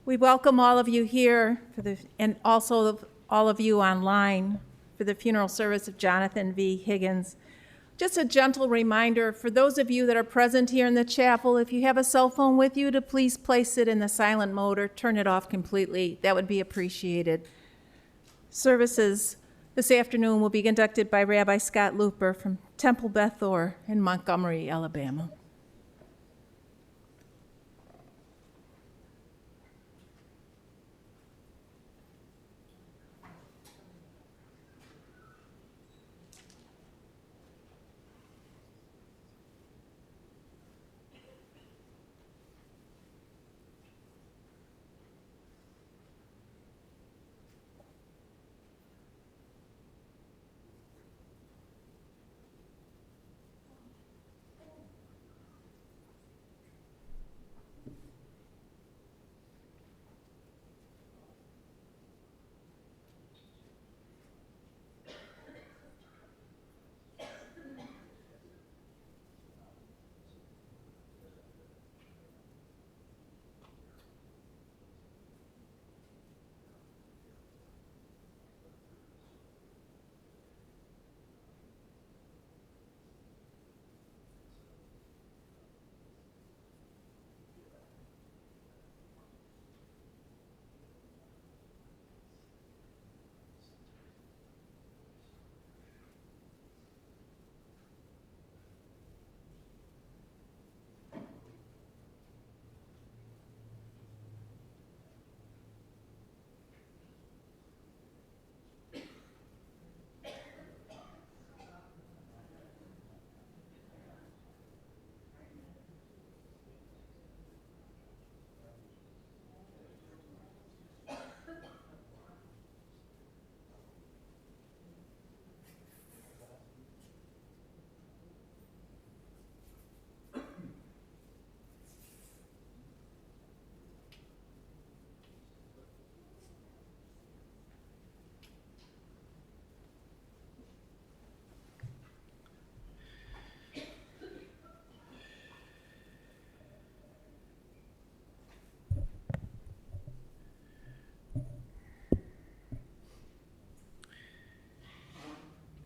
We welcome all of you here and also all of you online for the funeral service of Jonathan V. Higgins. Just a gentle reminder for those of you that are present here in the chapel, if you have a cell phone with you, to please place it in the silent mode or turn it off completely. That would be appreciated. Services this afternoon will be conducted by Rabbi Scott Looper from Temple Beth Or in Montgomery, Alabama.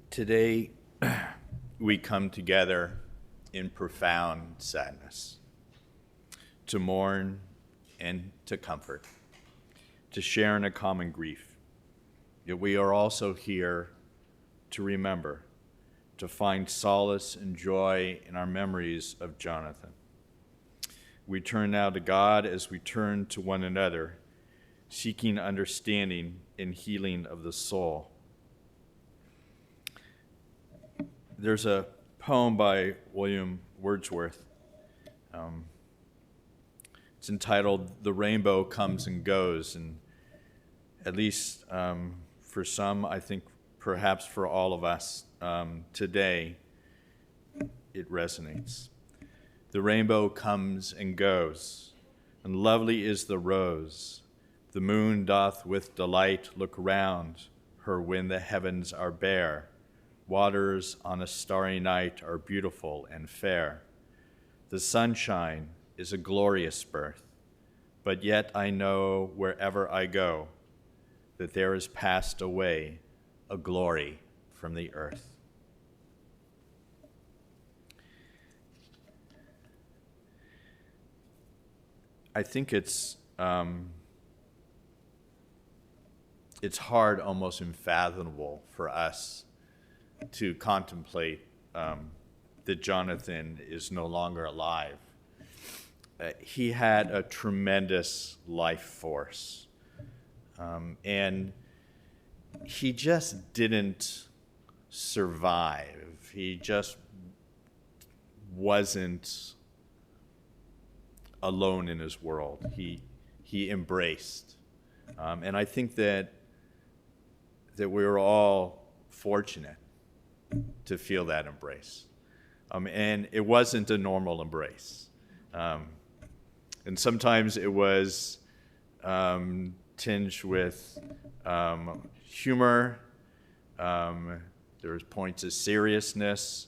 Today, we come together in profound sadness, to mourn and to comfort, to share in a common grief. Yet we are also here to remember, to find solace and joy in our memories of Jonathan. We turn now to God as we turn to one another, seeking understanding and healing of the soul. There's a poem by William Wordsworth. It's entitled "The Rainbow Comes and Goes," and at least for some, I think perhaps for all of us today, it resonates. The rainbow comes and goes, and lovely is the rose. The moon doth with delight look round her when the heavens are bare. Waters on a starry night are beautiful and fair. The sunshine is a glorious birth, but yet I know wherever I go that there is passed away a glory from the earth. I think it's hard, almost unfathomable for us to contemplate that Jonathan is no longer alive. He had a tremendous life force, and he just didn't survive. He just wasn't alone in his world. He embraced, and I think that we were all fortunate to feel that embrace. And it wasn't a normal embrace. And sometimes it was tinged with humor. There was points of seriousness.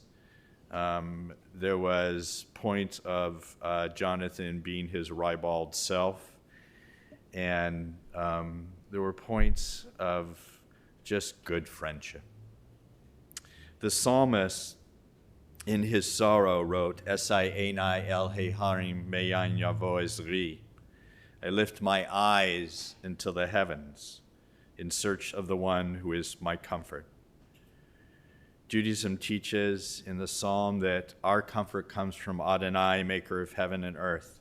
There was points of Jonathan being his ribald self. and there were points of just good friendship. The psalmist, in his sorrow, wrote, Esai enai el harim meyan yavo ezri. I lift my eyes into the heavens in search of the one who is my comfort. Judaism teaches in the psalm that our comfort comes from Adonai, maker of heaven and earth.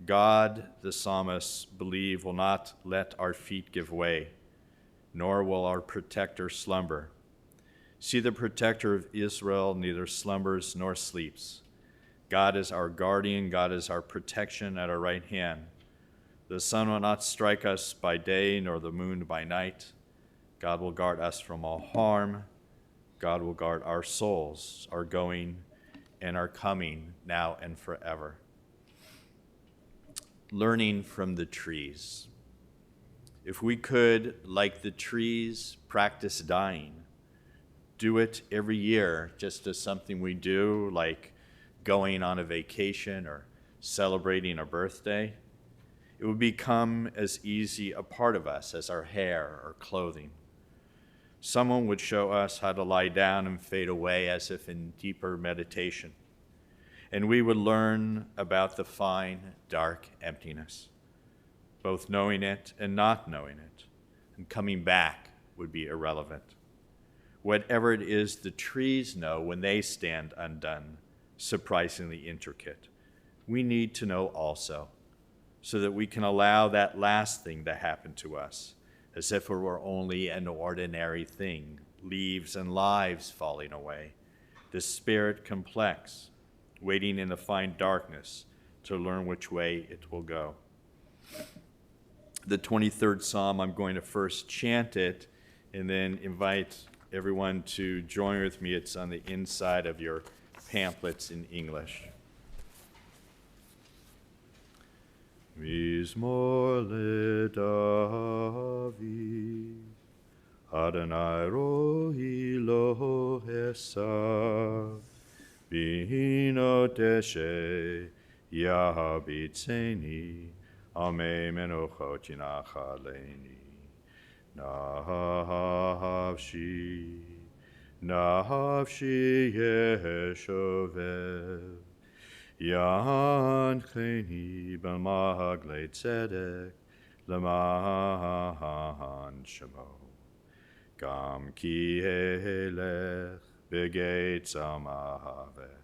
God, the psalmists believe, will not let our feet give way, nor will our protector slumber. See, the protector of Israel neither slumbers nor sleeps. God is our guardian, God is our protection at our right hand. The sun will not strike us by day, nor the moon by night. God will guard us from all harm. God will guard our souls, our going and our coming, now and forever. Learning from the trees. If we could, like the trees, practice dying, do it every year just as something we do, like going on a vacation or celebrating a birthday, it would become as easy a part of us as our hair or clothing. Someone would show us how to lie down and fade away as if in deeper meditation. And we would learn about the fine, dark emptiness, both knowing it and not knowing it. And coming back would be irrelevant. Whatever it is the trees know when they stand undone, surprisingly intricate, we need to know also, so that we can allow that last thing to happen to us, as if it were only an ordinary thing, leaves and lives falling away, the spirit complex, waiting in the fine darkness to learn which way it will go. The 23rd Psalm, I'm going to first chant it and then invite everyone to join with me. It's on the inside of your pamphlets in English. Mizmor leDavid, Adonai rohi lo esav, Bihino deshe yahabitzeni, Ame menochot yinachaleni, Nafshi yeshovev, Yancheni b'magle tzedek l'man shemo. Gam ki elech b'geit zamavet.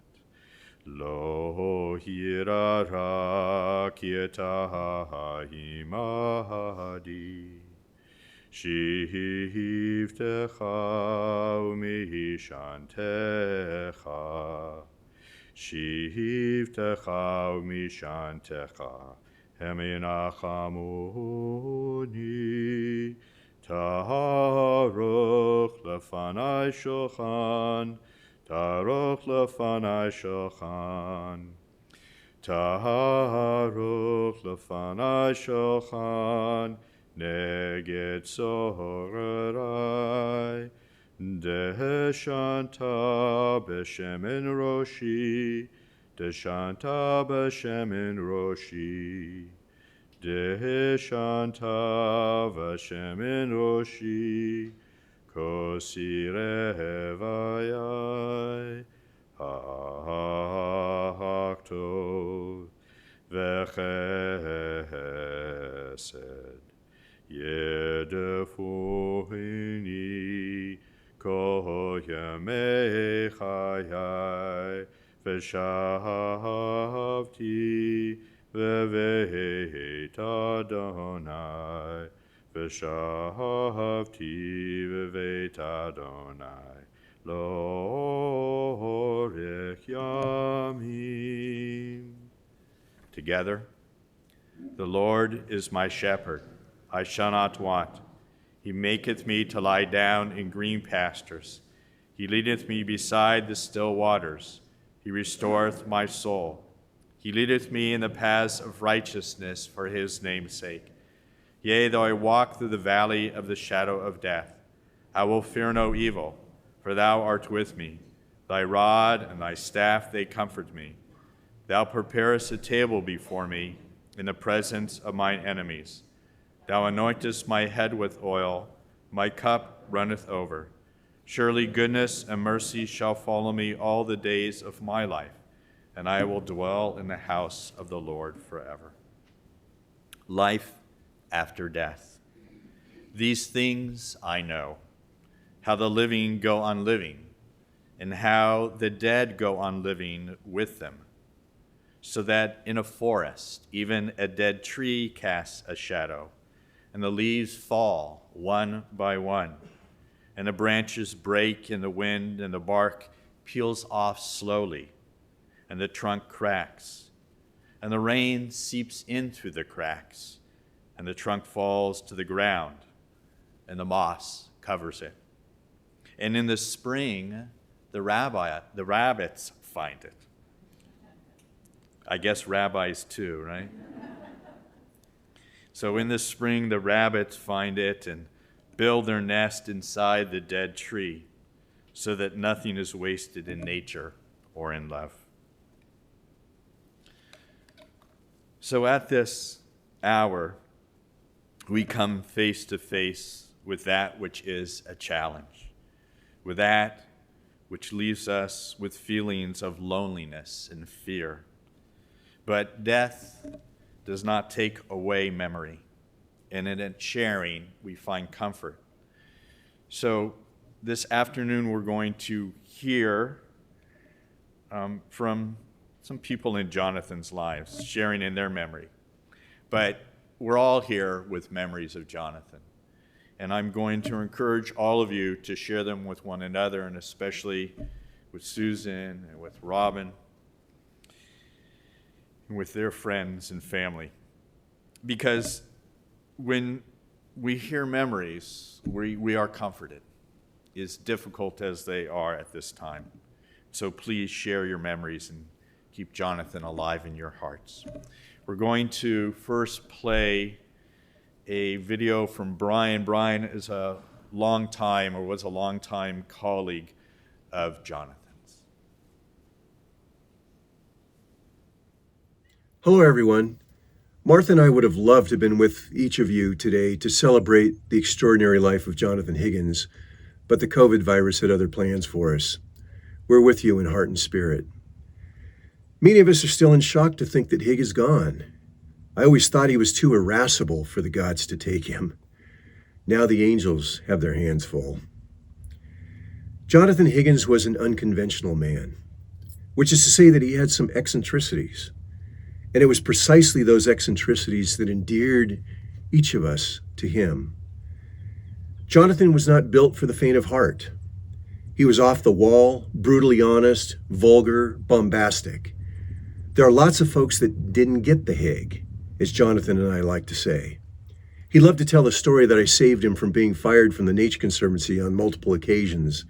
Lo hirara ki etahimadi. Shivtecha u'mishantecha. Shivtecha u'mishantecha, heminachamuni, taroch lefanai shulchan, taroch lefanai shulchan, taroch lefanai shulchan, neged zorai, Deshanta b'shemen roshi, Deshanta b'shemen roshi, Deshanta b'shemen roshi, Kosi revayai, Haktov v'chesed, Yedefuhini, Kol yamei chayai, v'shavti v'veit Adonai, v'shavti v'veit Adonai, l'orech yamim. Together, the Lord is my shepherd, I shall not want. He maketh me to lie down in green pastures. He leadeth me beside the still waters. He restoreth my soul. He leadeth me in the paths of righteousness for his name's sake. Yea, though I walk through the valley of the shadow of death, I will fear no evil, for thou art with me. Thy rod and thy staff, they comfort me. Thou preparest a table before me in the presence of mine enemies. Thou anointest my head with oil, my cup runneth over. Surely goodness and mercy shall follow me all the days of my life, and I will dwell in the house of the Lord forever. Life after death. These things I know, how the living go on living, and how the dead go on living with them, so that in a forest even a dead tree casts a shadow, and the leaves fall one by one, and the branches break in the wind, and the bark peels off slowly, and the trunk cracks, and the rain seeps in through the cracks, and the trunk falls to the ground, and the moss covers it. And in the spring, the rabbits find it. I guess rabbis too, right? So in the spring, the rabbits find it and build their nest inside the dead tree so that nothing is wasted in nature or in love. So at this hour, we come face to face with that which is a challenge, with that which leaves us with feelings of loneliness and fear. But death does not take away memory, and in its sharing, we find comfort. So this afternoon, we're going to hear from some people in Jonathan's lives, sharing in their memory. But we're all here with memories of Jonathan. And I'm going to encourage all of you to share them with one another, and especially with Susan and with Robin and with their friends and family. Because when we hear memories, we are comforted, as difficult as they are at this time. So please share your memories and keep Jonathan alive in your hearts. We're going to first play a video from Brian. Brian is was a longtime colleague of Jonathan's. Hello, everyone. Martha and I would have loved to have been with each of you today to celebrate the extraordinary life of Jonathan Higgins, but the COVID virus had other plans for us. We're with you in heart and spirit. Many of us are still in shock to think that Hig is gone. I always thought he was too irascible for the gods to take him. Now the angels have their hands full. Jonathan Higgins was an unconventional man, which is to say that he had some eccentricities. And it was precisely those eccentricities that endeared each of us to him. Jonathan was not built for the faint of heart. He was off the wall, brutally honest, vulgar, bombastic. There are lots of folks that didn't get the Hig, as Jonathan and I like to say. He loved to tell the story that I saved him from being fired from the Nature Conservancy on multiple occasions.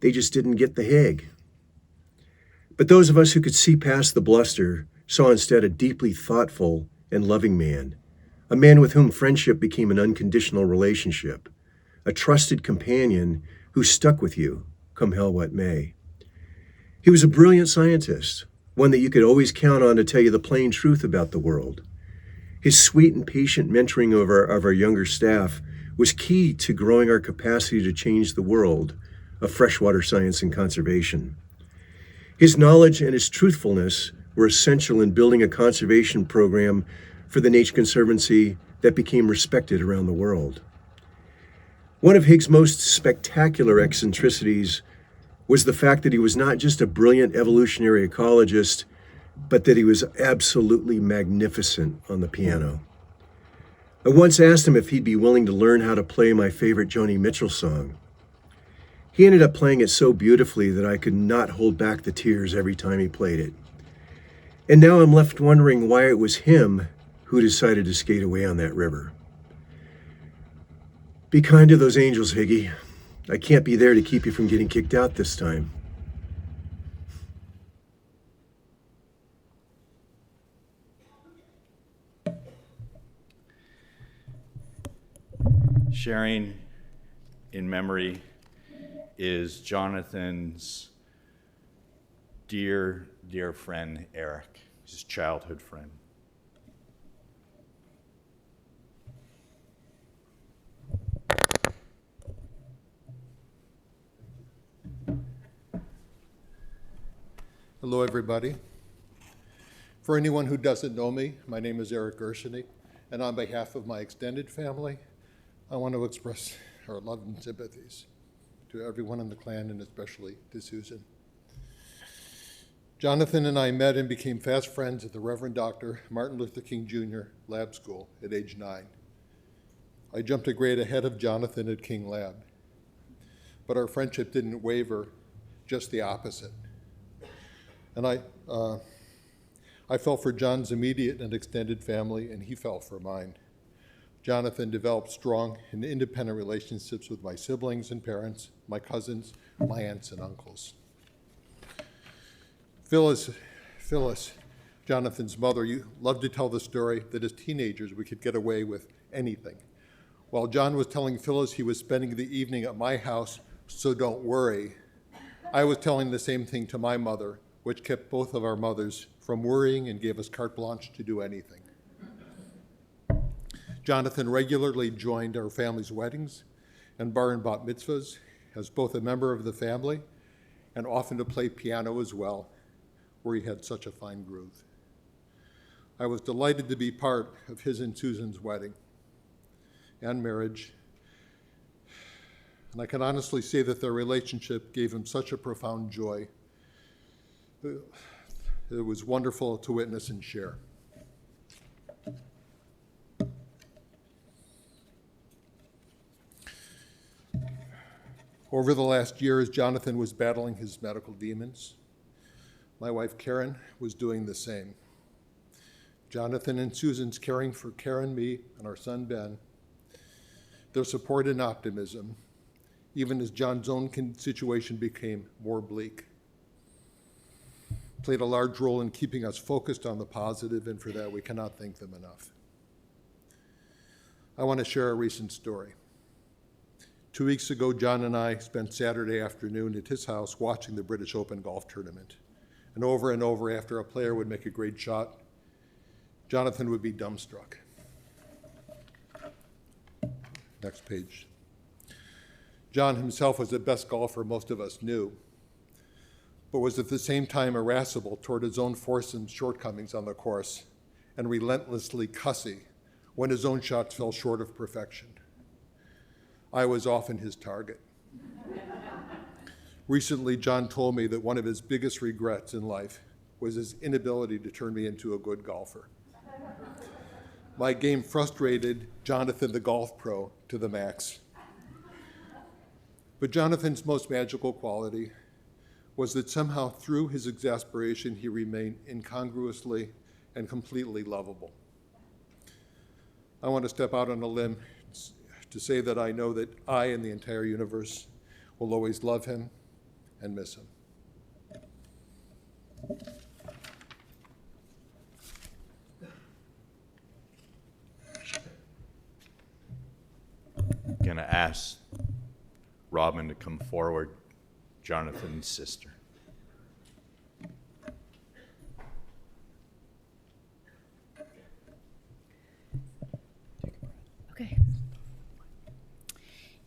They just didn't get the Hig. But those of us who could see past the bluster saw instead a deeply thoughtful and loving man, a man with whom friendship became an unconditional relationship, a trusted companion who stuck with you, come hell what may. He was a brilliant scientist, one that you could always count on to tell you the plain truth about the world. His sweet and patient mentoring of our younger staff was key to growing our capacity to change the world of freshwater science and conservation. His knowledge and his truthfulness were essential in building a conservation program for the Nature Conservancy that became respected around the world. One of Hig's most spectacular eccentricities was the fact that he was not just a brilliant evolutionary ecologist, but that he was absolutely magnificent on the piano. I once asked him if he'd be willing to learn how to play my favorite Joni Mitchell song. He ended up playing it so beautifully that I could not hold back the tears every time he played it. And now I'm left wondering why it was him who decided to skate away on that river. Be kind to those angels, Higgy. I can't be there to keep you from getting kicked out this time. Sharing in memory is Jonathan's dear, dear friend, Eric, his childhood friend. Hello, everybody. For anyone who doesn't know me, my name is Eric Gersheny, and on behalf of my extended family, I want to express our love and sympathies to everyone in the clan, and especially to Susan. Jonathan and I met and became fast friends at the Reverend Dr. Martin Luther King Jr. Lab School at age 9. I jumped a grade ahead of Jonathan at King Lab, but our friendship didn't waver, just the opposite. And I fell for John's immediate and extended family, and he fell for mine. Jonathan developed strong and independent relationships with my siblings and parents, my cousins, my aunts and uncles. Phyllis, Jonathan's mother, loved to tell the story that as teenagers we could get away with anything. While John was telling Phyllis he was spending the evening at my house, so don't worry, I was telling the same thing to my mother, which kept both of our mothers from worrying and gave us carte blanche to do anything. Jonathan regularly joined our family's weddings and bar and bat mitzvahs as both a member of the family and often to play piano as well, where he had such a fine groove. I was delighted to be part of his and Susan's wedding and marriage, and I can honestly say that their relationship gave him such a profound joy. It was wonderful to witness and share. Over the last year, as Jonathan was battling his medical demons, my wife Karen was doing the same. Jonathan and Susan's caring for Karen, me, and our son Ben, their support and optimism, even as John's own situation became more bleak, played a large role in keeping us focused on the positive, and for that we cannot thank them enough. I want to share a recent story. 2 weeks ago, John and I spent Saturday afternoon at his house watching the British Open golf tournament. And over after a player would make a great shot, Jonathan would be dumbstruck. Next page. John himself was the best golfer most of us knew, but was at the same time irascible toward his own foursome shortcomings on the course and relentlessly cussy when his own shots fell short of perfection. I was often his target. Recently, John told me that one of his biggest regrets in life was his inability to turn me into a good golfer. My game frustrated Jonathan the golf pro to the max. But Jonathan's most magical quality was that somehow through his exasperation, he remained incongruously and completely lovable. I want to step out on a limb to say that I know that I and the entire universe will always love him and miss him. Going to ask Robin to come forward, Jonathan's sister. Okay.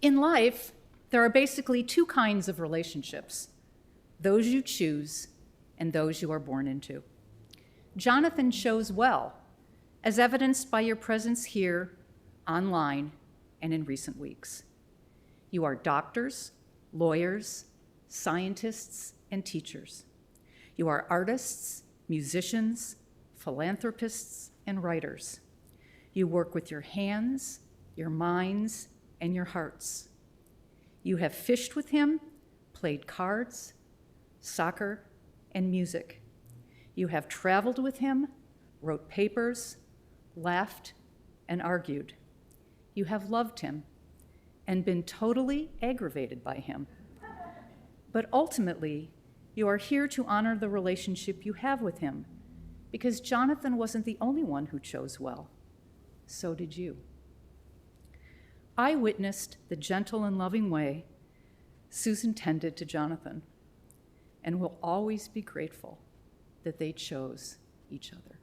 In life, there are basically two kinds of relationships: those you choose and those you are born into. Jonathan chose well, as evidenced by your presence here, online, and in recent weeks. You are doctors, lawyers, scientists, and teachers. You are artists, musicians, philanthropists, and writers. You work with your hands, your minds, and your hearts. You have fished with him, played cards, soccer, and music. You have traveled with him, wrote papers, laughed, and argued. You have loved him and been totally aggravated by him. But ultimately, you are here to honor the relationship you have with him, because Jonathan wasn't the only one who chose well. So did you. I witnessed the gentle and loving way Susan tended to Jonathan, and will always be grateful that they chose each other.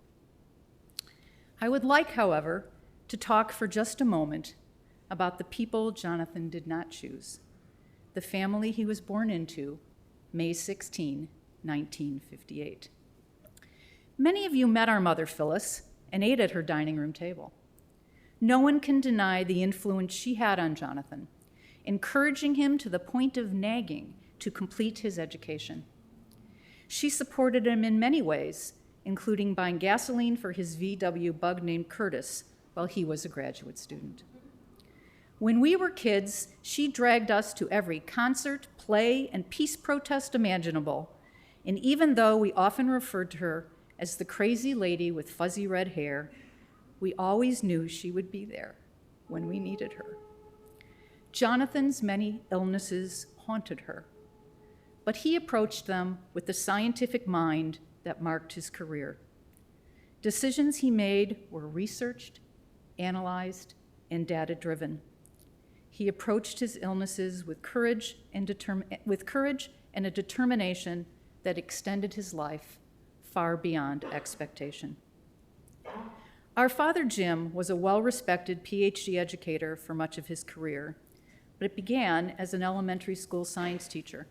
I would like, however, to talk for just a moment about the people Jonathan did not choose, the family he was born into, May 16, 1958. Many of you met our mother, Phyllis, and ate at her dining room table. No one can deny the influence she had on Jonathan, encouraging him to the point of nagging to complete his education. She supported him in many ways, including buying gasoline for his VW bug named Curtis while he was a graduate student. When we were kids, she dragged us to every concert, play, and peace protest imaginable, and even though we often referred to her as the crazy lady with fuzzy red hair, we always knew she would be there when we needed her. Jonathan's many illnesses haunted her, but he approached them with the scientific mind that marked his career. Decisions he made were researched, analyzed, and data-driven. He approached his illnesses with courage and a determination that extended his life far beyond expectation. Our father, Jim, was a well-respected PhD educator for much of his career, but it began as an elementary school science teacher.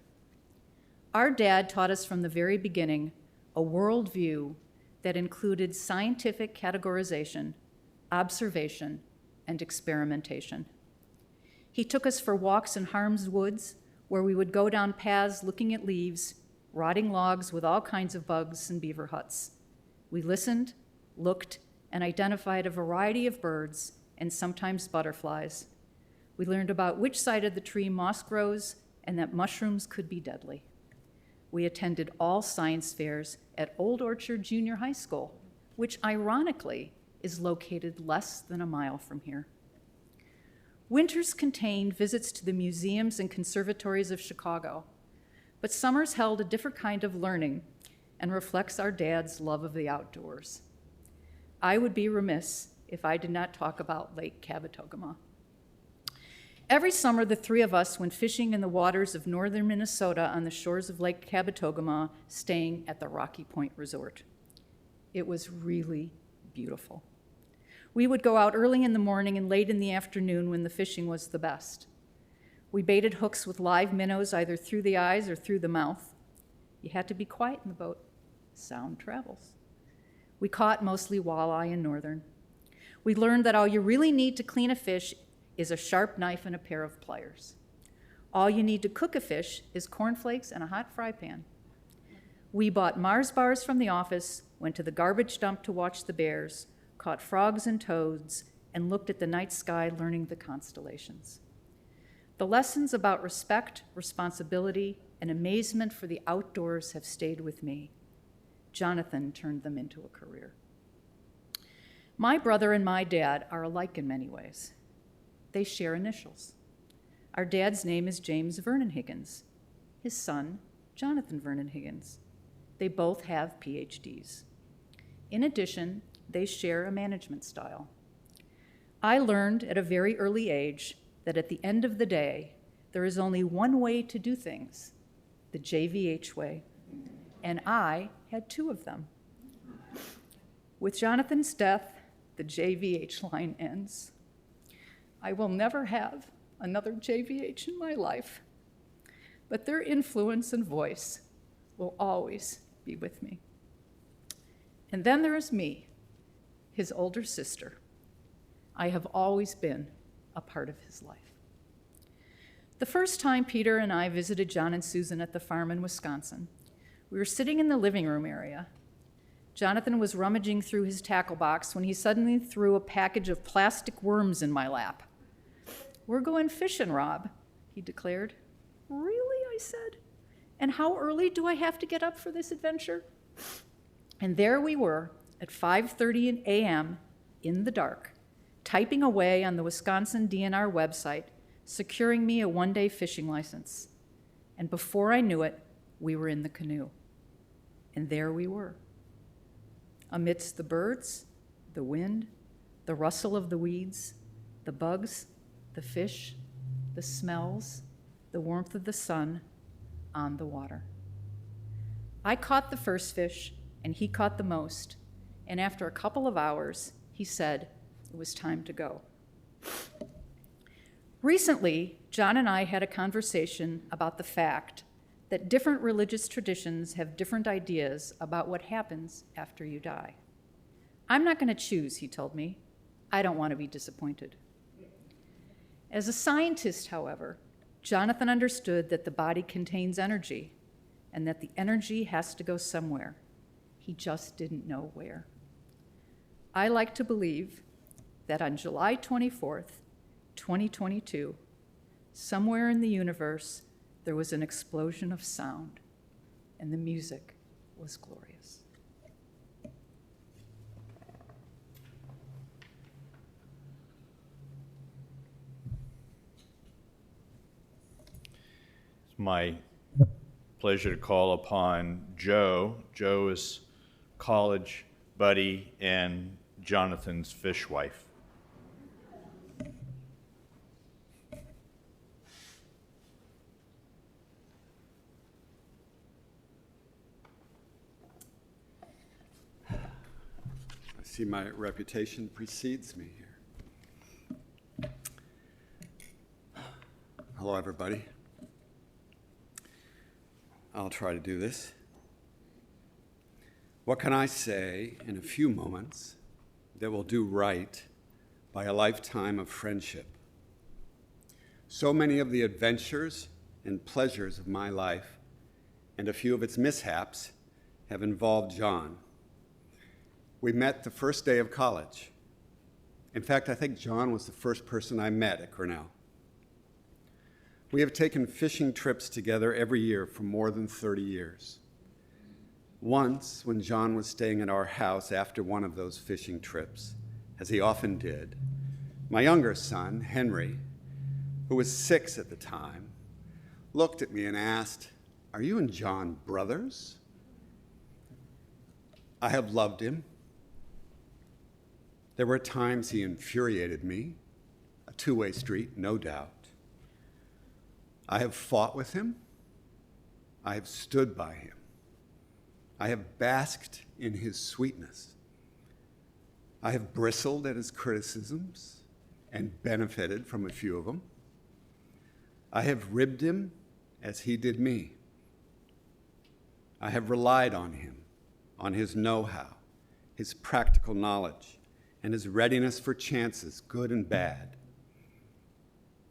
Our dad taught us from the very beginning a worldview that included scientific categorization, observation, and experimentation. He took us for walks in Harm's Woods, where we would go down paths looking at leaves, rotting logs with all kinds of bugs and beaver huts. We listened, looked, and identified a variety of birds and sometimes butterflies. We learned about which side of the tree moss grows and that mushrooms could be deadly. We attended all science fairs at Old Orchard Junior High School, which ironically is located less than a mile from here. Winters contained visits to the museums and conservatories of Chicago, but summers held a different kind of learning and reflects our dad's love of the outdoors. I would be remiss if I did not talk about Lake Cabotogama. Every summer, the three of us went fishing in the waters of northern Minnesota on the shores of Lake Cabotogama, staying at the Rocky Point Resort. It was really beautiful. We would go out early in the morning and late in the afternoon when the fishing was the best. We baited hooks with live minnows either through the eyes or through the mouth. You had to be quiet in the boat. Sound travels. We caught mostly walleye and northern. We learned that all you really need to clean a fish is a sharp knife and a pair of pliers. All you need to cook a fish is cornflakes and a hot fry pan. We bought Mars bars from the office, went to the garbage dump to watch the bears, caught frogs and toads, and looked at the night sky learning the constellations. The lessons about respect, responsibility, and amazement for the outdoors have stayed with me. Jonathan turned them into a career. My brother and my dad are alike in many ways. They share initials. Our dad's name is James Vernon Higgins. His son, Jonathan Vernon Higgins. They both have PhDs. In addition, they share a management style. I learned at a very early age that at the end of the day, there is only one way to do things, the JVH way, and I had two of them. With Jonathan's death, the JVH line ends. I will never have another JVH in my life, but their influence and voice will always be with me. And then there is me, his older sister. I have always been a part of his life. The first time Peter and I visited John and Susan at the farm in Wisconsin, we were sitting in the living room area. Jonathan was rummaging through his tackle box when he suddenly threw a package of plastic worms in my lap. "We're going fishing, Rob," he declared. "Really?" I said. "And how early do I have to get up for this adventure?" And there we were at 5:30 a.m. in the dark, typing away on the Wisconsin DNR website, securing me a one-day fishing license. And before I knew it, we were in the canoe. And there we were. Amidst the birds, the wind, the rustle of the weeds, the bugs, the fish, the smells, the warmth of the sun, on the water. I caught the first fish, and he caught the most, and after a couple of hours, he said it was time to go. Recently, John and I had a conversation about the fact that different religious traditions have different ideas about what happens after you die. I'm not going to choose, he told me. I don't want to be disappointed. As a scientist, however, Jonathan understood that the body contains energy and that the energy has to go somewhere. He just didn't know where. I like to believe that on July 24th, 2022, somewhere in the universe, there was an explosion of sound, and the music was glorious. It's my pleasure to call upon Joe. Joe is college buddy and Jonathan's fishwife. I see my reputation precedes me here. Hello, everybody. I'll try to do this. What can I say in a few moments that will do right by a lifetime of friendship? So many of the adventures and pleasures of my life and a few of its mishaps have involved John. We met the first day of college. In fact, I think John was the first person I met at Cornell. We have taken fishing trips together every year for more than 30 years. Once, when John was staying at our house after one of those fishing trips, as he often did, my younger son, Henry, who was 6 at the time, looked at me and asked, "Are you and John brothers?" I have loved him. There were times he infuriated me, a two-way street, no doubt. I have fought with him. I have stood by him. I have basked in his sweetness. I have bristled at his criticisms and benefited from a few of them. I have ribbed him as he did me. I have relied on him, on his know-how, his practical knowledge, and his readiness for chances, good and bad.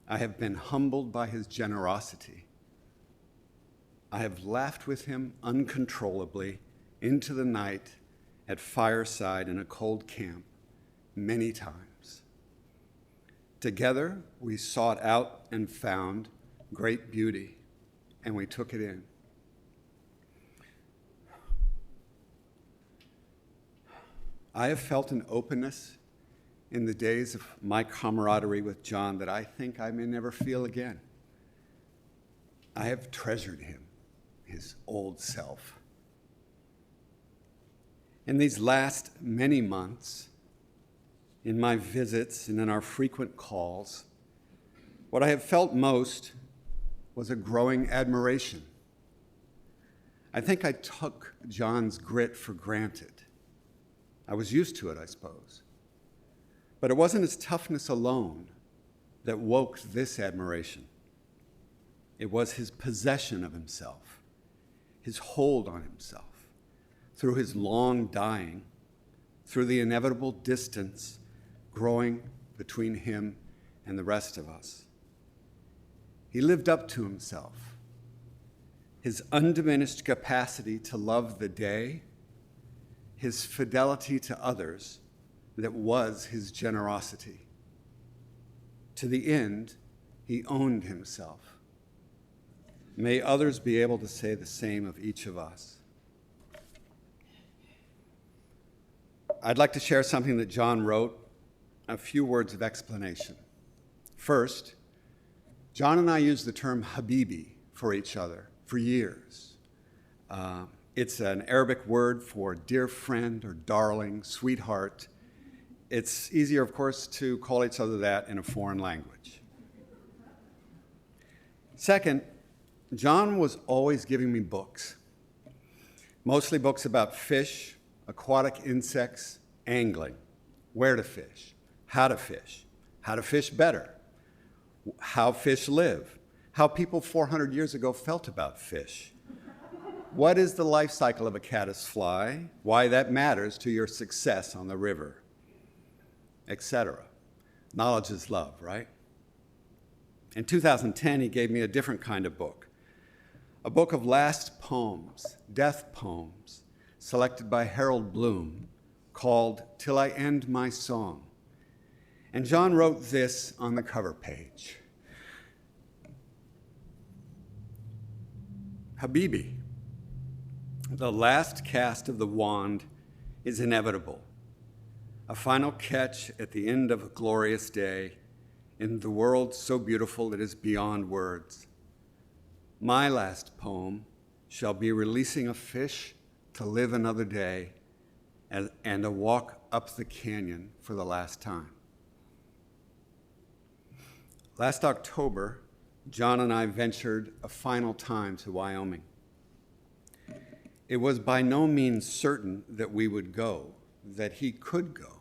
I have been humbled by his generosity. I have laughed with him uncontrollably into the night at fireside in a cold camp many times. Together, we sought out and found great beauty, and we took it in. I have felt an openness in the days of my camaraderie with John that I think I may never feel again. I have treasured him, his old self. In these last many months, in my visits and in our frequent calls, what I have felt most was a growing admiration. I think I took John's grit for granted. I was used to it, I suppose. But it wasn't his toughness alone that woke this admiration. It was his possession of himself, his hold on himself, through his long dying, through the inevitable distance growing between him and the rest of us. He lived up to himself, his undiminished capacity to love the day, his fidelity to others, that was his generosity. To the end, he owned himself. May others be able to say the same of each of us. I'd like to share something that John wrote, a few words of explanation. First, John and I used the term Habibi for each other for years. It's an Arabic word for dear friend or darling, sweetheart. It's easier, of course, to call each other that in a foreign language. Second, John was always giving me books, mostly books about fish, aquatic insects, angling, where to fish, how to fish better, how fish live, how people 400 years ago felt about fish, What is the life cycle of a caddisfly? Why that matters to your success on the river, etc. Knowledge is love, right? In 2010, he gave me a different kind of book, a book of last poems, death poems, selected by Harold Bloom, called Till I End My Song. And John wrote this on the cover page. Habibi, the last cast of the wand is inevitable. A final catch at the end of a glorious day in the world so beautiful it is beyond words. My last poem shall be releasing a fish to live another day and a walk up the canyon for the last time. Last October, John and I ventured a final time to Wyoming. It was by no means certain that we would go, that he could go.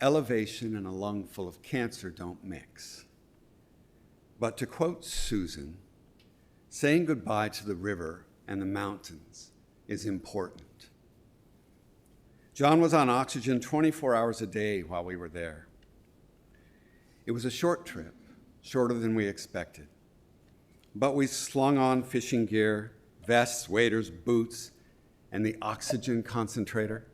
Elevation and a lung full of cancer don't mix. But to quote Susan, saying goodbye to the river and the mountains is important. John was on oxygen 24 hours a day while we were there. It was a short trip, shorter than we expected. But we slung on fishing gear, vests, waders, boots, and the oxygen concentrator,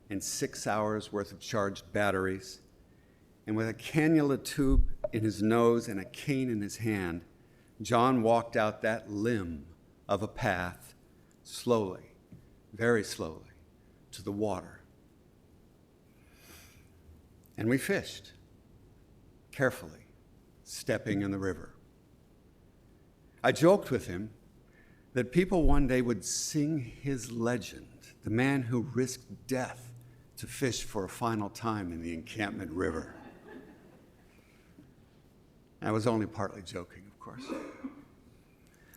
and 6 hours worth of charged batteries. And with a cannula tube in his nose and a cane in his hand, John walked out that limb of a path slowly, very slowly, to the water. And we fished, carefully, stepping in the river. I joked with him that people one day would sing his legend, the man who risked death to fish for a final time in the Encampment River. I was only partly joking, of course.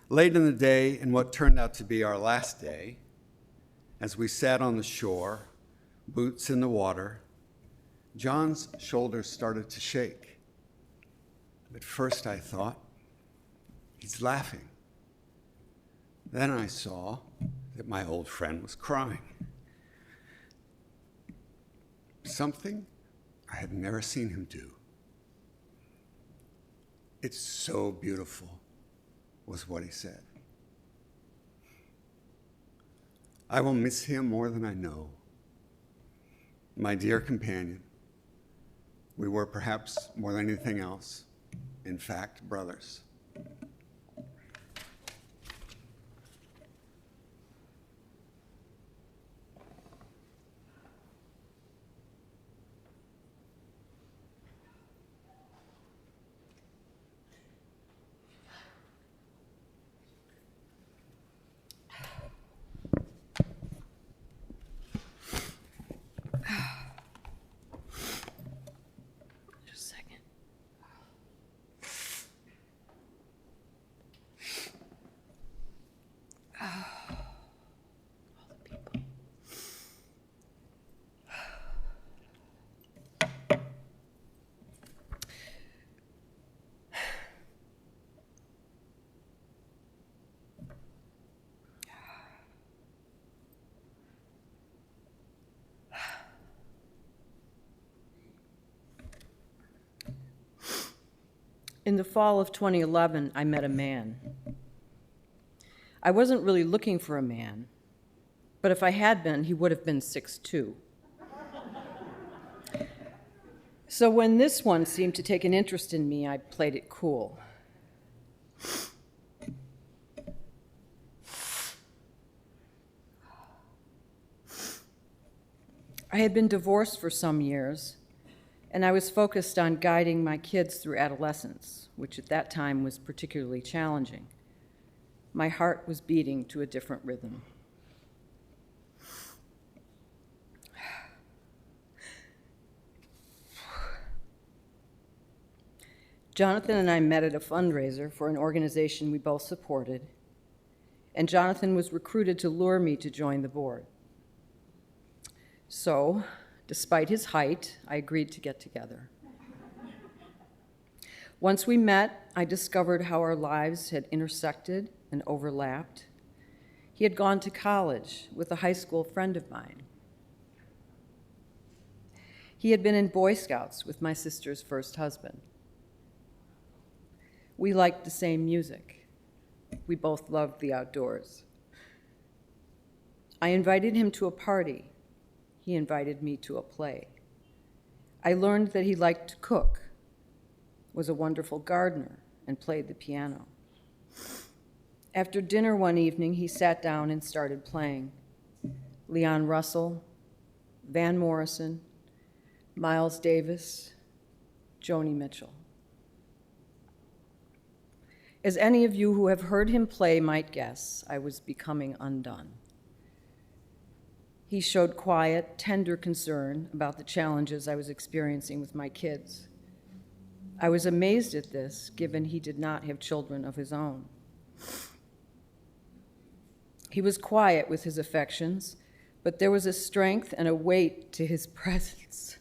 Late in the day, in what turned out to be our last day, as we sat on the shore, boots in the water, John's shoulders started to shake. At first I thought, he's laughing. Then I saw that my old friend was crying. Something I had never seen him do. It's so beautiful, was what he said. I will miss him more than I know. My dear companion, we were perhaps more than anything else, in fact, brothers. In the fall of 2011, I met a man. I wasn't really looking for a man, but if I had been, he would have been 6'2". So when this one seemed to take an interest in me, I played it cool. I had been divorced for some years, and I was focused on guiding my kids through adolescence, which at that time was particularly challenging. My heart was beating to a different rhythm. Jonathan and I met at a fundraiser for an organization we both supported, and Jonathan was recruited to lure me to join the board. So, despite his height, I agreed to get together. Once we met, I discovered how our lives had intersected and overlapped. He had gone to college with a high school friend of mine. He had been in Boy Scouts with my sister's first husband. We liked the same music. We both loved the outdoors. I invited him to a party. He invited me to a play. I learned that he liked to cook, was a wonderful gardener, and played the piano. After dinner one evening, he sat down and started playing. Leon Russell, Van Morrison, Miles Davis, Joni Mitchell. As any of you who have heard him play might guess, I was becoming undone. He showed quiet, tender concern about the challenges I was experiencing with my kids. I was amazed at this, given he did not have children of his own. He was quiet with his affections, but there was a strength and a weight to his presence.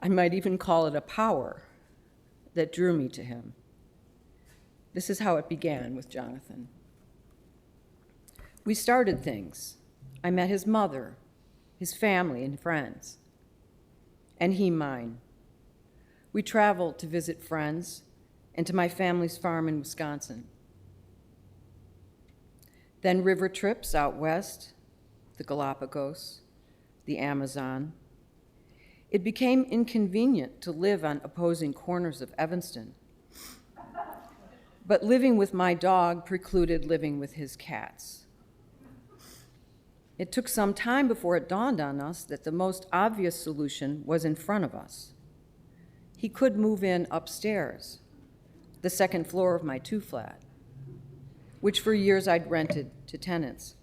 I might even call it a power that drew me to him. This is how it began with Jonathan. We started things. I met his mother, his family and friends, and he mine. We traveled to visit friends and to my family's farm in Wisconsin. Then river trips out west, the Galapagos, the Amazon. It became inconvenient to live on opposing corners of Evanston. But living with my dog precluded living with his cats. It took some time before it dawned on us that the most obvious solution was in front of us. He could move in upstairs, the second floor of my two-flat, which for years I'd rented to tenants.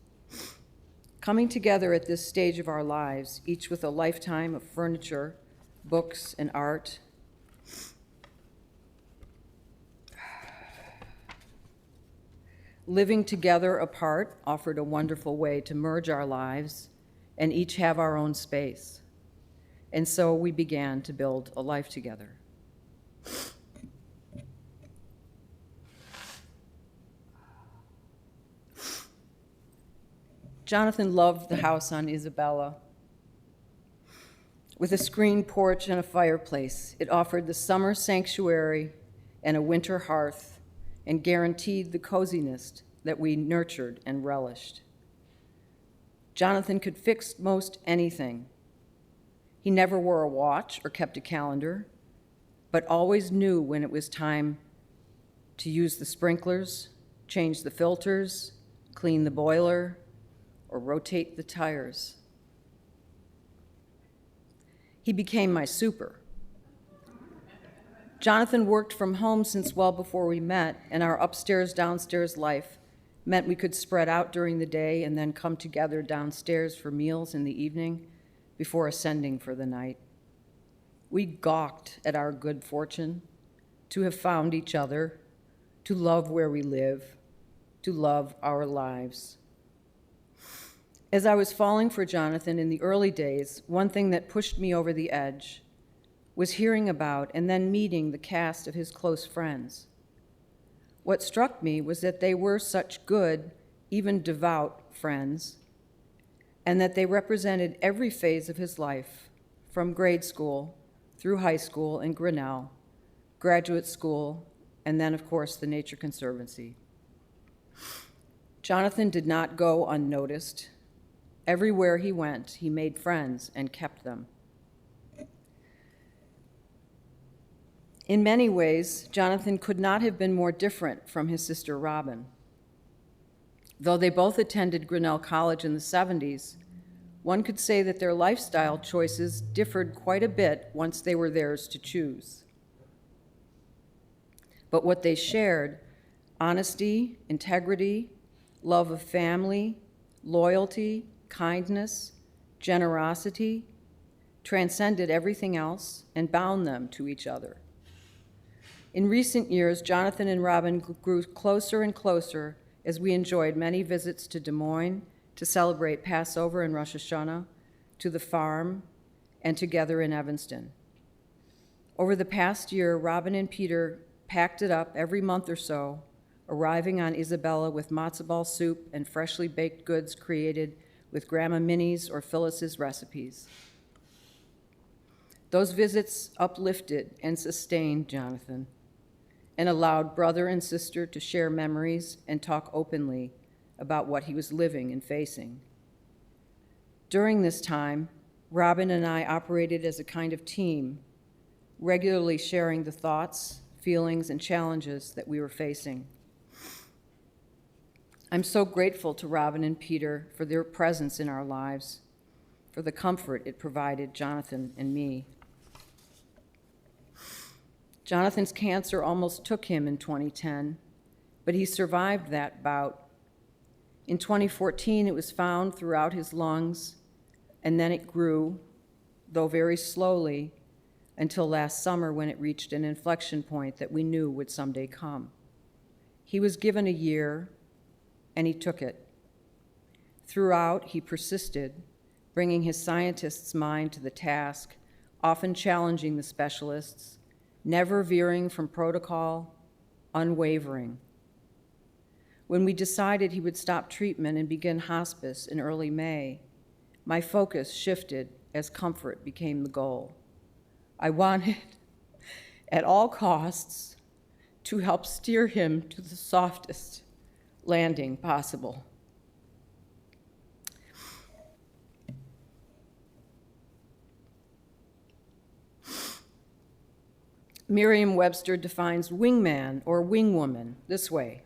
Coming together at this stage of our lives, each with a lifetime of furniture, books, and art, living together apart offered a wonderful way to merge our lives and each have our own space. And so we began to build a life together. Jonathan loved the house on Isabella. With a screened porch and a fireplace, it offered the summer sanctuary and a winter hearth and guaranteed the coziness that we nurtured and relished. Jonathan could fix most anything. He never wore a watch or kept a calendar, but always knew when it was time to use the sprinklers, change the filters, clean the boiler, or rotate the tires. He became my super. Jonathan worked from home since well before we met, and our upstairs-downstairs life meant we could spread out during the day and then come together downstairs for meals in the evening before ascending for the night. We gawked at our good fortune to have found each other, to love where we live, to love our lives. As I was falling for Jonathan in the early days, one thing that pushed me over the edge was hearing about and then meeting the cast of his close friends. What struck me was that they were such good, even devout friends, and that they represented every phase of his life, from grade school through high school in Grinnell, graduate school, and then, of course, the Nature Conservancy. Jonathan did not go unnoticed. Everywhere he went, he made friends and kept them. In many ways, Jonathan could not have been more different from his sister Robin. Though they both attended Grinnell College in the 70s, one could say that their lifestyle choices differed quite a bit once they were theirs to choose. But what they shared, honesty, integrity, love of family, loyalty, kindness, generosity, transcended everything else and bound them to each other. In recent years, Jonathan and Robin grew closer and closer as we enjoyed many visits to Des Moines to celebrate Passover and Rosh Hashanah, to the farm, and together in Evanston. Over the past year, Robin and Peter packed it up every month or so, arriving on Isabella with matzo ball soup and freshly baked goods created with Grandma Minnie's or Phyllis's recipes. Those visits uplifted and sustained Jonathan and allowed brother and sister to share memories and talk openly about what he was living and facing. During this time, Robin and I operated as a kind of team, regularly sharing the thoughts, feelings, and challenges that we were facing. I'm so grateful to Robin and Peter for their presence in our lives, for the comfort it provided Jonathan and me. Jonathan's cancer almost took him in 2010, but he survived that bout. In 2014, it was found throughout his lungs, and then it grew, though very slowly, until last summer when it reached an inflection point that we knew would someday come. He was given a year, and he took it. Throughout, he persisted, bringing his scientist's mind to the task, often challenging the specialists, never veering from protocol, unwavering. When we decided he would stop treatment and begin hospice in early May, my focus shifted as comfort became the goal. I wanted, at all costs, to help steer him to the softest landing possible. Merriam-Webster defines wingman or wingwoman this way: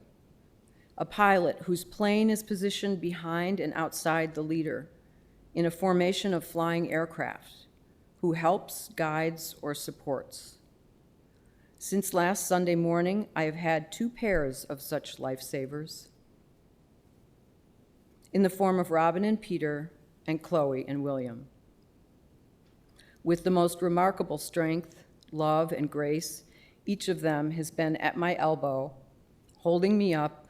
a pilot whose plane is positioned behind and outside the leader in a formation of flying aircraft, who helps, guides, or supports. Since last Sunday morning, I have had 2 pairs of such lifesavers in the form of Robin and Peter and Chloe and William. With the most remarkable strength, love, and grace, each of them has been at my elbow, holding me up,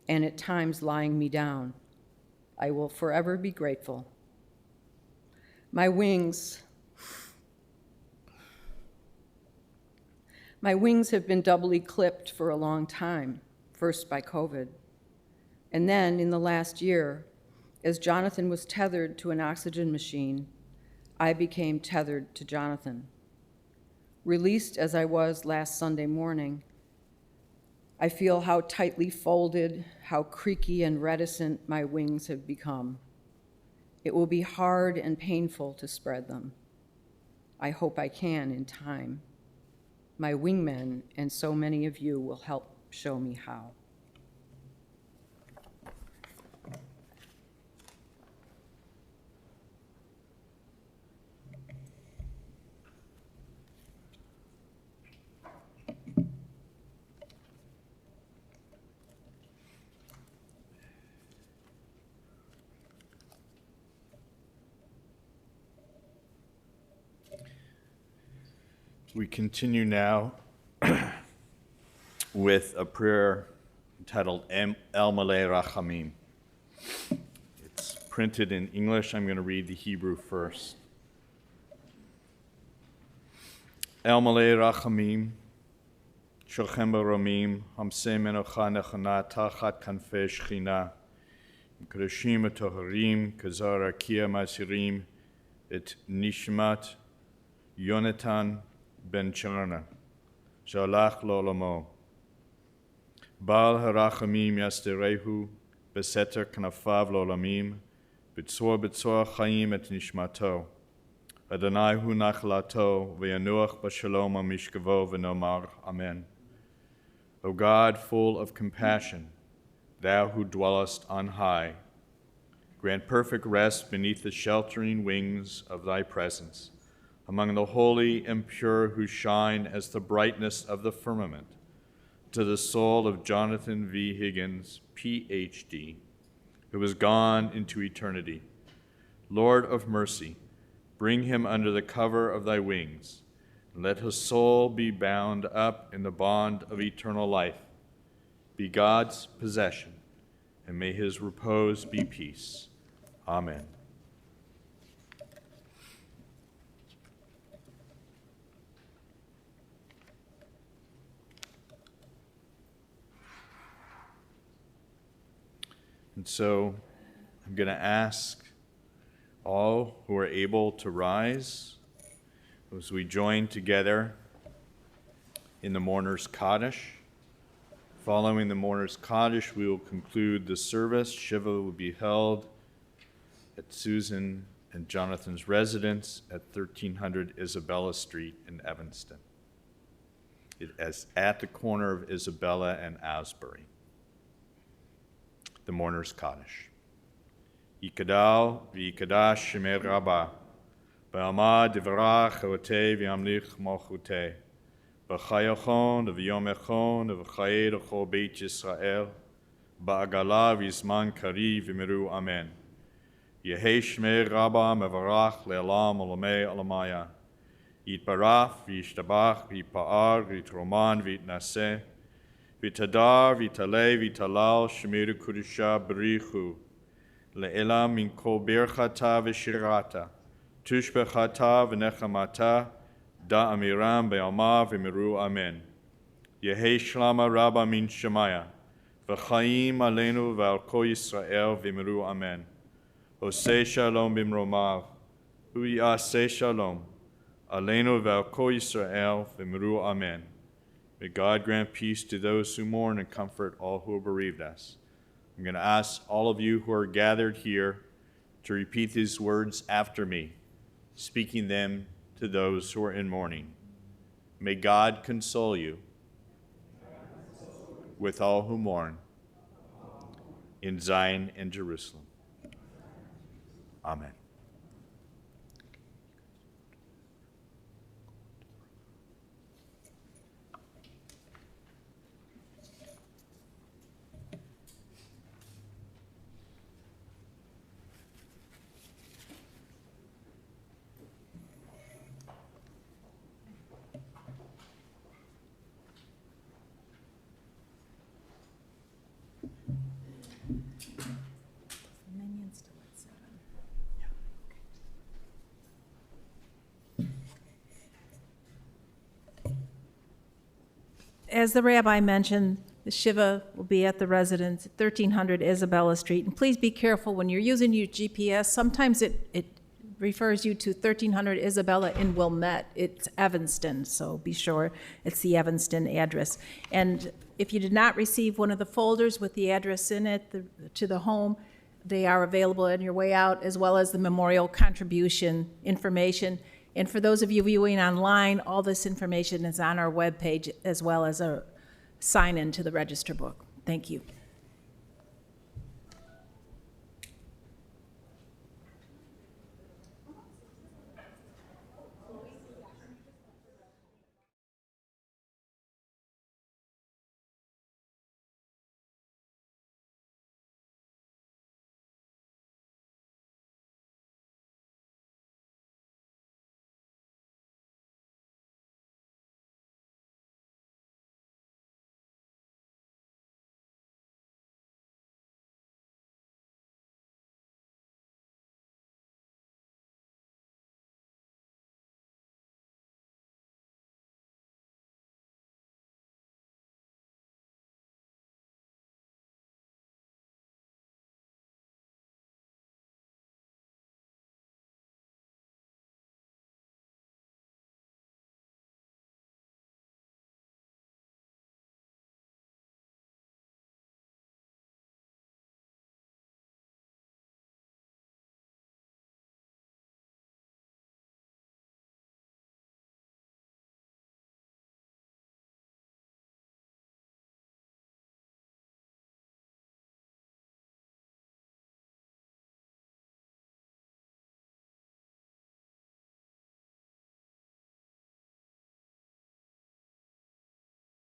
and at times lying me down. I will forever be grateful. My wings have been doubly clipped for a long time, first by COVID, and then in the last year, as Jonathan was tethered to an oxygen machine, I became tethered to Jonathan. Released as I was last Sunday morning, I feel how tightly folded, how creaky and reticent my wings have become. It will be hard and painful to spread them. I hope I can in time. My wingmen and so many of you will help show me how. We continue now with a prayer entitled El Malei Rachamim. It's printed in English. I'm going to read the Hebrew first. El Malei Rachamim, Shochem Baromim, Hamsei Menocha Nechana Tachat Kanfei Shechina, Kedoshim Toharim, Kazar Akia Masirim, Et Nishmat Yonatan Ben Charna, Shalach Lolamo. Baal Harachamim Yasterehu, Beseter Knafav Lolamim, Bitzor Chaim et Nishmato. Adonai hu nachlato, V'yanuach b'shalom amishkavo v'nomar. Amen. O God, full of compassion, thou who dwellest on high, grant perfect rest beneath the sheltering wings of thy presence, among the holy and pure who shine as the brightness of the firmament, to the soul of Jonathan V. Higgins, PhD, who is gone into eternity. Lord of mercy, bring him under the cover of thy wings, and let his soul be bound up in the bond of eternal life, be God's possession, and may his repose be peace. Amen. And so I'm going to ask all who are able to rise as we join together in the mourner's Kaddish. Following the mourner's Kaddish, we will conclude the service. Shiva will be held at Susan and Jonathan's residence at 1300 Isabella Street in Evanston. It is at the corner of Isabella and Asbury. The mourner's Kaddish. Yikadal v'yikadash shemei Rabbi, b'alma divrach chotei v'yamlich malchutei, b'chayachon v'yomechon v'chayed l'chol beit Yisrael, ba'agala v'zman kari v'miru amen. Yehei shmei Rabbi mevarach le'alam olamei alamaya. Yitbarach v'yishtabach v'yipa'ar v'yitroman v'yitnaseh, v'yitadar v'yitalei v'yitalal shemiru kudusha b'richu, le'ela min kol birchata v'shirata, tushbechata v'nechamata, da amiram be'alma v'miru amen. Yehei shlama Rabba min shemaya, v'chaim aleinu v'al kol Yisrael v'miru amen. Oseh shalom b'mromav, hu yaseh shalom, aleinu v'al kol Yisrael v'miru amen. May God grant peace to those who mourn and comfort all who have bereaved us. I'm going to ask all of you who are gathered here to repeat these words after me, speaking them to those who are in mourning. May God console you with all who mourn in Zion and Jerusalem. Amen. As the rabbi mentioned, the Shiva will be at the residence, 1300 Isabella Street. And please be careful when you're using your GPS. Sometimes it refers you to 1300 Isabella in Wilmette. It's Evanston, so be sure it's the Evanston address. And if you did not receive one of the folders with the address in it to the home, they are available on your way out, as well as the memorial contribution information. And for those of you viewing online, all this information is on our webpage, as well as a sign-in to the register book. Thank you.